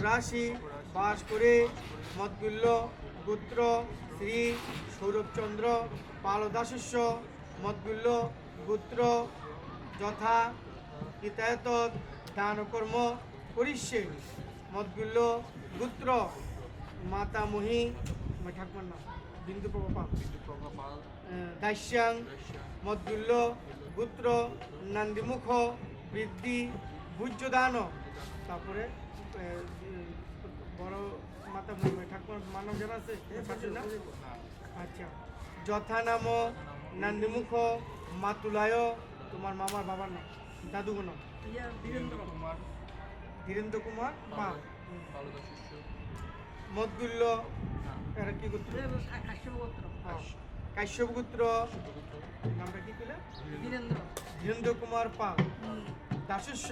84 বাস করে মদগুল্য গোত্র শ্রী সৌরভচন্দ্র পালদাসস্য মদগুল্য গোত্র যথা হিতায়ত দানকর্ম করিষ্যে মদগুল্য গোত্র মাতামহী ঠাকুমার নাম বিন্দু প্রভা দাস্যাং মদগুল্য গোত্র নন্দীমুখ বৃদ্ধি ভূজ্যদান। তারপরে বড় মাতা ঠাকুমার মানব জানা আছে আচ্ছা যথা নাম নন্দীমুখ মাতুলায় তোমার মামার বাবার নাম দাদুগো নাম ধীরেন্দ্র কুমার পা মদগুল্য এরা কি গোত্র কাশ্যপ গোত্র নামটা কি ছিল ধীরেন্দ্র কুমার পা দাসস্য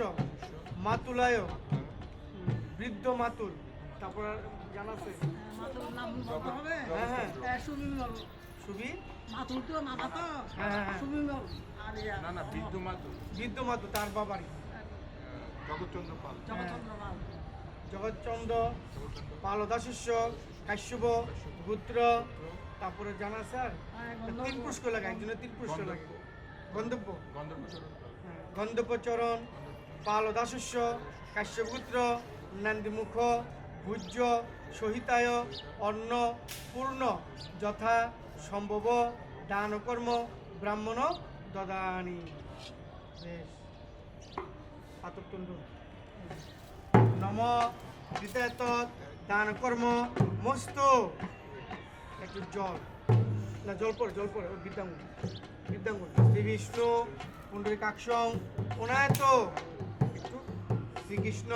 মাতুলায় বৃদ্ধ মাতুল। তারপর জানা আছে হ্যাঁ সুবি বৃদ্ধ মাতুল তার বাবারই জগৎচন্দ্র পালদাসস্য কাশ্যপ গোত্র। তারপরে জানা স্যার তিন পুষ্কর লাগে একজনের তিন পুষ্কর লাগে গন্ধর্বচরণ পালদাসস্য কাশ্যপপুত্র নন্দীমুখ ভূজ্য সহিতায় অন্ন পূর্ণ যথা সম্ভব দানকর্ম ব্রাহ্মণ দদানি। নম হিতায়ত দানকর্ম মস্তু একটু জল না জল পরে বিদ্যাঙ্গুল শ্রী বিষ্ণু পুণ্ডরীকাক্ষং অনায়ত একটু শ্রীকৃষ্ণ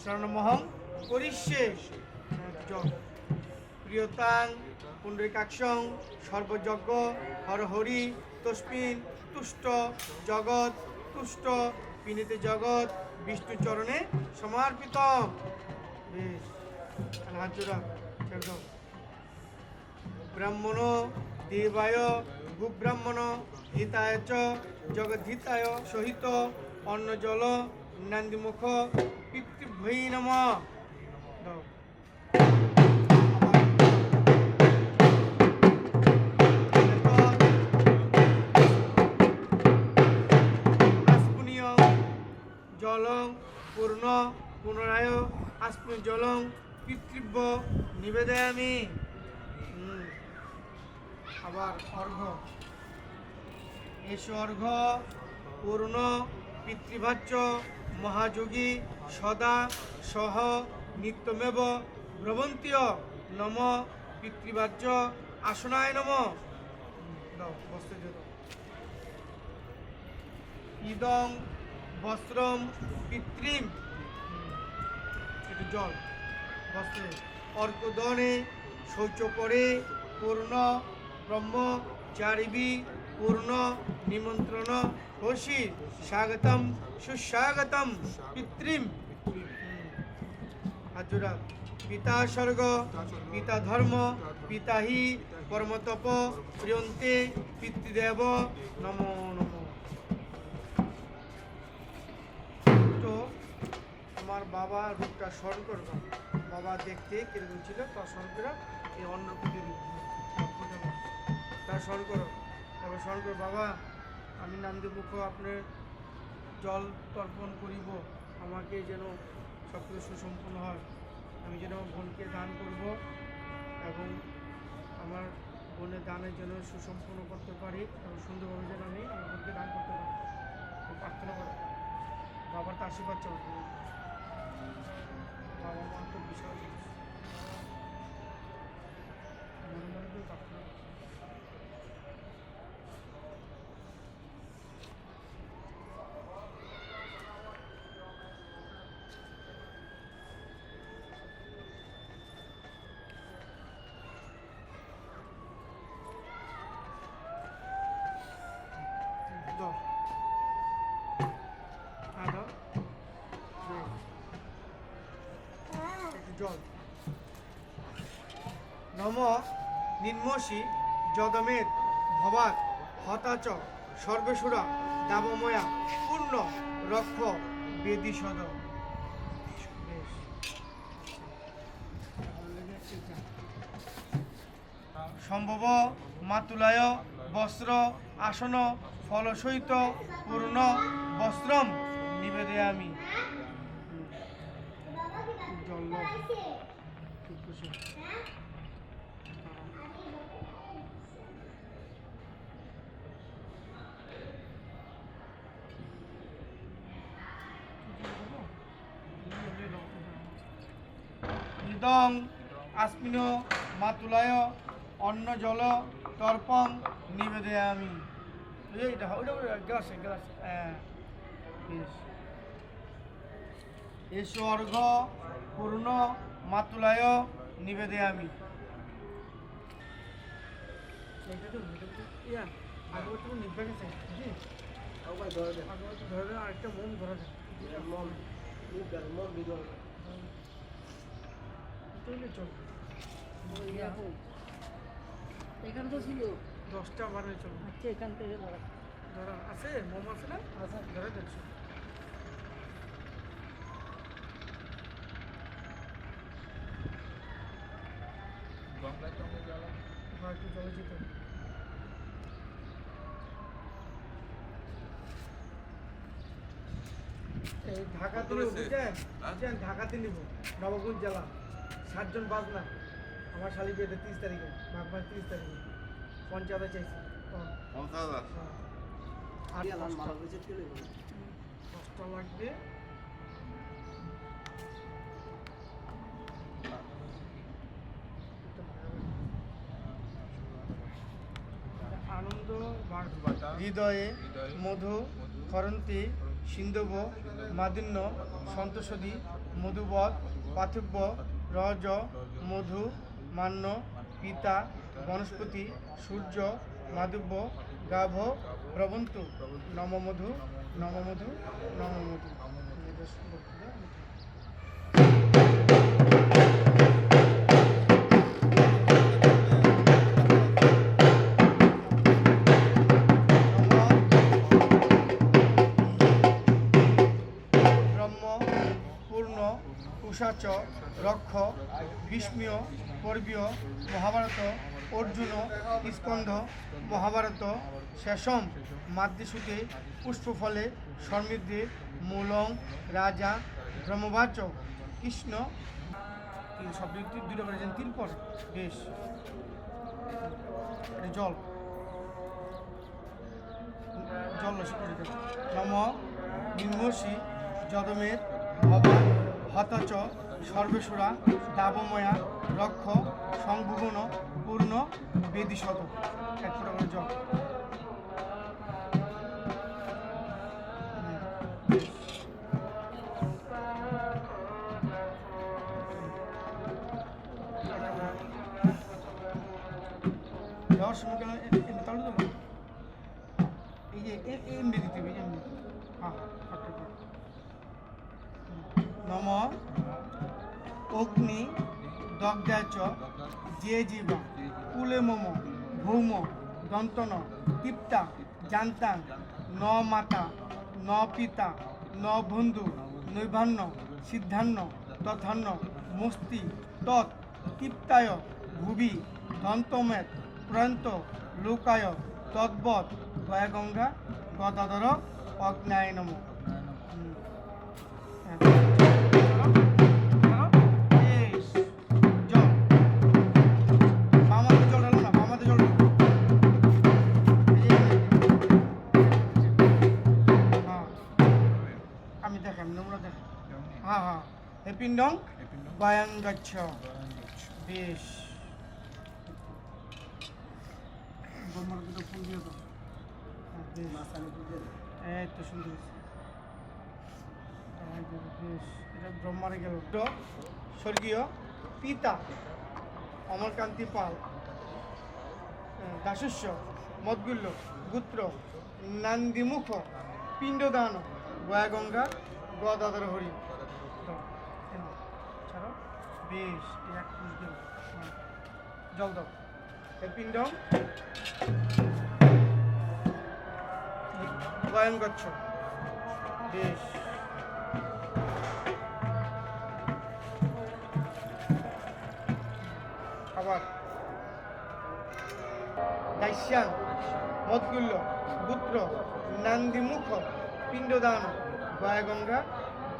শরণমহং করিষ্যে জল প্রিয়তাং পুণ্ডরীকাক্ষং সর্বযজ্ঞ হরহরি তস্মিন তুষ্ট জগৎ তুষ্ট পিনিতে জগৎ বিষ্ণু চরণে সমর্পিত। বেশ হাত জোড়া ছেড়ে দাও। ব্রাহ্মণ দেবায় গুব্রাহ্মণ হিতায় চ জগদ্ধিতায় সহিত অন্ন জল নন্দীমুখ পিতৃভ্যৈ নমঃ। জলং পূর্ণ পুনরায় আস্মি জলং পিতৃব্য নিবেদয়ামি। আবার অর্ঘ্য এস অর্ঘ্য পূর্ণ পিতৃভাজ্য মহাযোগী সদা সহ নিত্যমেব ব্রবন্তীয় নম পিতৃভাজ্য আসনায় নম। ইদং বস্ত্রম পিতৃম একটু জল বস্ত্রে অর্কদনে শৌচ করে পূর্ণ ব্রহ্মচারিবি পূর্ণ নিমন্ত্রণ হোসি স্বাগতম সুস্বাগতম পিতৃম। হাজুরা পিতা স্বর্গ পিতা ধর্ম পিতা হি পরমতপ প্রিয়ন্তে পিতৃদেব নমো নমঃ। আমার বাবা রূপটা স্মরণ করবো, বাবা দেখতে কিরকম ছিল তার স্মরণ করে এই অন্নকুটি তার স্মরণ করো। তারপর স্মরণ করো বাবা আমি নন্দীমুখ আপনার জল তর্পণ করিব, আমাকে যেন সব কিছু সুসম্পন্ন হয়, আমি যেন বোনকে দান করব এবং আমার বোনের দানের জন্য সুসম্পন্ন করতে পারি এবং সুন্দরভাবে যেন আমি আমার বোনকে দান করতে পারি প্রার্থনা করো। বাবার তো আশীর্বাদ চাও, বাবা মা তো বিশাল মনে মনে করে প্রার্থনা। জল নম নির্মসি যদমেদ ভবাত হতাচ সর্বেশ্বরা দাবময়া পূর্ণ রক্ষ বেদিসদ। সম্ভব মাতুলায় বস্ত্র আসন ফলসহিত পূর্ণ বস্ত্রম নিবেদয়ামি। জল ইদং আসমিন মাতুলায় অন্ন জল তর্পং নিবেদয়ামি। এইটা গ্লাসে গ্লাস এসো অর্ঘ পূর্ণ মাতুলায় নিবেদয়ামি। আরেকটা মোম ধরা যায় এখানে তো ছিল 10টা 12 চলো। আচ্ছা এখান থেকে ধরা আছে মোম আছে না? ধরে দেখছো একটু জলে যেতে এই ঢাকাতে নিব বুঝছেন, ঢাকাতে নিব নবগঞ্জ জেলা 7 জন বাজনা। আমার শালি বিয়েতে 30 তারিখে মাঘ মাস 30 তারিখে 50,000 চাইছি। 50,000 আর 10টা লাগবে। আনন্দ হৃদয়ে মধু খরন্তি সিন্ধব মাদিন্য সন্তোষদী মধুবৎ পার্থব্য রজ মধু মান্য পিতা বনস্পতি সূর্য মাধব্য গাভ প্রবন্তু নমমধু নমমধু নমমধু। কুশাচ রক্ষ ভীষ্মীয় পর্বীয় মহাভারত অর্জুন স্কন্ধ মহাভারত শেষম মাদ্রিসুতে পুষ্পফলে সমৃদ্ধি মূলং রাজা ব্রহ্মবাচ কৃষ্ণ। সব দুটো করেছেন 3 পর বেশ জল জল নম নিম্নসী যদমের ভবা হতচ সর্বেশ্বরা দাবময়া রক্ষ সংভুবন পূর্ণ বেদিশত। 1 ফোঁটা করে জল। দেওয়ার সময় কেন তাহলে তো এই যে এমনি দিতে হবে এমনি। হ্যাঁ নম অগ্নি দগ্ধাচ যে জীবা কুলে মম ভৌম দন্তন তৃপ্তা জান্তান ন মাতা ন পিতা ন বন্ধু নৈভান্য সিদ্ধান্ন তথান্য মস্তি তৎ তৃপ্তায় ভুবি দন্তমেত প্রয়ন্ত লোকায় তদ্বৎ গয়া গদাধর অগ্নায় নম। আমি দেখাম নোংরা দেখ। হ্যাঁ হ্যাঁ হেপিন্ডং বায়াং গচ্ছ। বেশ ফুল দিয়ে তো এই তো সুন্দর বেশ। এটা ব্রহ্মারে গেল স্বর্গীয় পিতা অমরকান্তি পাল দাসস্য মদগুল্য গোত্র নান্দিমুখ পিণ্ডদান গয়া গদাধর হরি। ছাড়ো বেশ এক পুষ দিল জল দাও। পিণ্ডম গয়ন গচ্ছ। বেশ আবার দাস্যাং মদগুল্য গুত্র নান্দিমুখ পিণ্ডদান গয়াগঙ্গা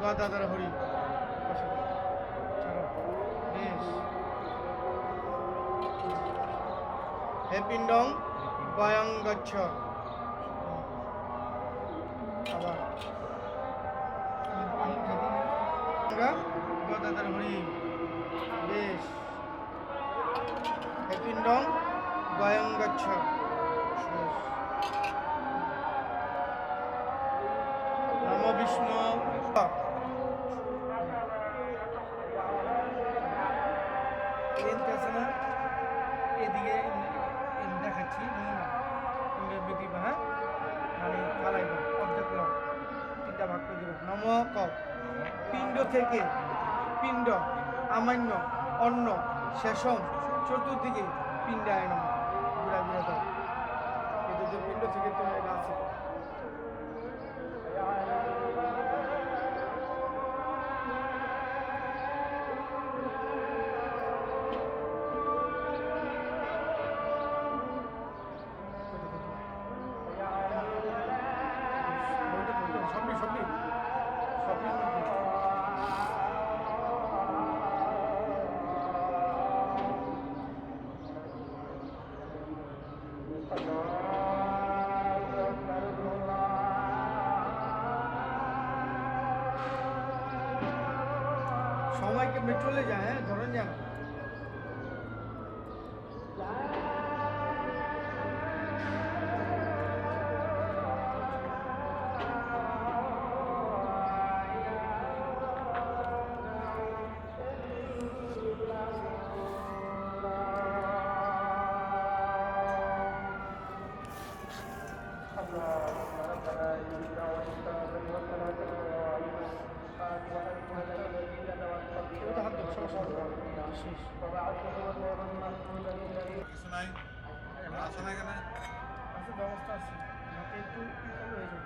গদাধর হরি। বেশ। হে পিণ্ডং গয়ং গচ্ছ। আবার গদাধর হরি। বেশ। হে পিণ্ডং গয়ং গচ্ছ। নম বিষ্ণু। আছে না এদিকে দেখাচ্ছি বেদিবা, হ্যাঁ মানে ফালাইব অর্ধেক লব তিনটা ভাগ করে দেব। নম ক পিণ্ড থেকে পিণ্ড আমান্য অন্ন শেষম চতুর্দিকে পিণ্ডায় নম। ঘুরা ঘুরা দাও এদের যে পিণ্ড থেকে তো এটা আছে। সময় কেমনি চলে যায়, হ্যাঁ ধরেন যেন কিছু নাই আছে না এখানে আছে ব্যবস্থা আছে, আমাকে একটু হয়ে যাবে।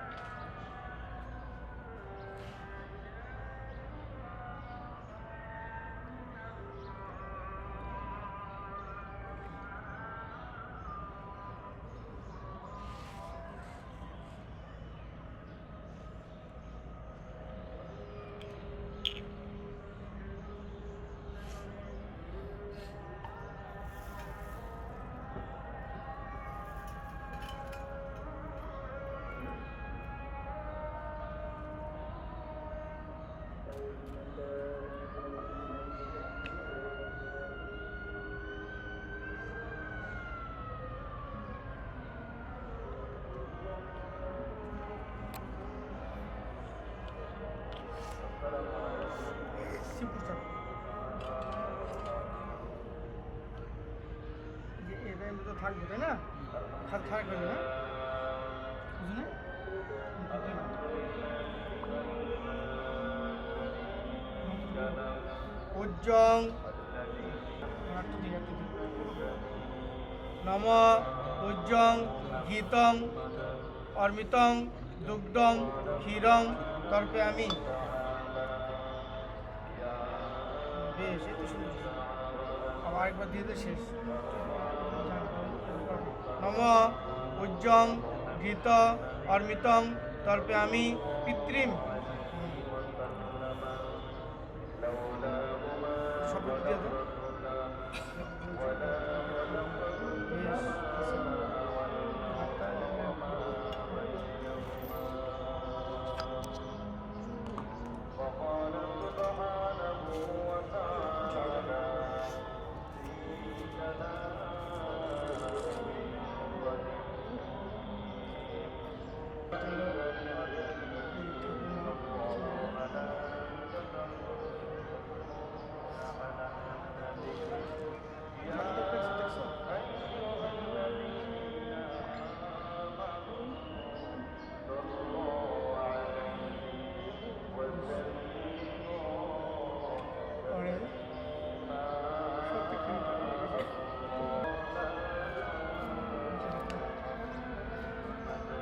এটার মধ্যে থাকবে তাই না, খাট খাট করবে না বুঝলে। উজ্জং নম উজ্জং গীতং অর্মিতং দুগ্ধং ক্ষীরং তর্পে আমি। বেশ এই তো শুনছি, আবার একবার দিয়ে তো শেষ। নম উজ্জং ঘৃত অর্মিতং তর্পে আমি পিতৃম। সব দিয়ে তো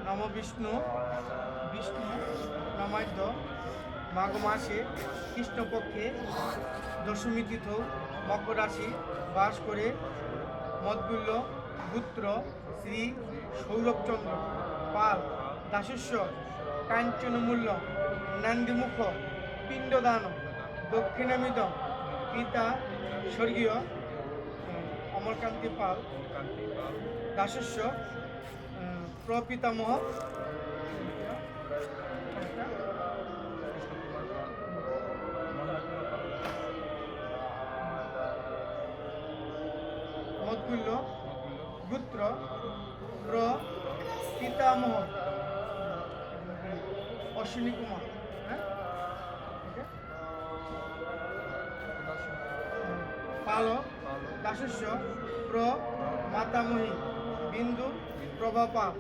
নম বিষ্ণু। বিষ্ণু নমাদ্য মাঘ মাসে কৃষ্ণপক্ষে দশমী তিথ মকর রাশি বাস করে মদগুল্য পুত্র শ্রী সৌরভচন্দ্র পাল দাসেশ্বর কাঞ্চনমূল্য নান্দিমুখ পিণ্ডদান দক্ষিণামিদ পিতা স্বর্গীয় অমরকান্তি পাল কান্তি পাল দাসস্য প্রপিতামহ কৃষ্ণকুমার পাল মহেন্দ্র কুমার পাল মদগুল্য মকুল্য গুত্র পিতামহ অশ্বিনী কুমার হ্যাঁ ঠিক আছে? পাল দাসস্য মাতামহী বিন্দু প্রভা পাল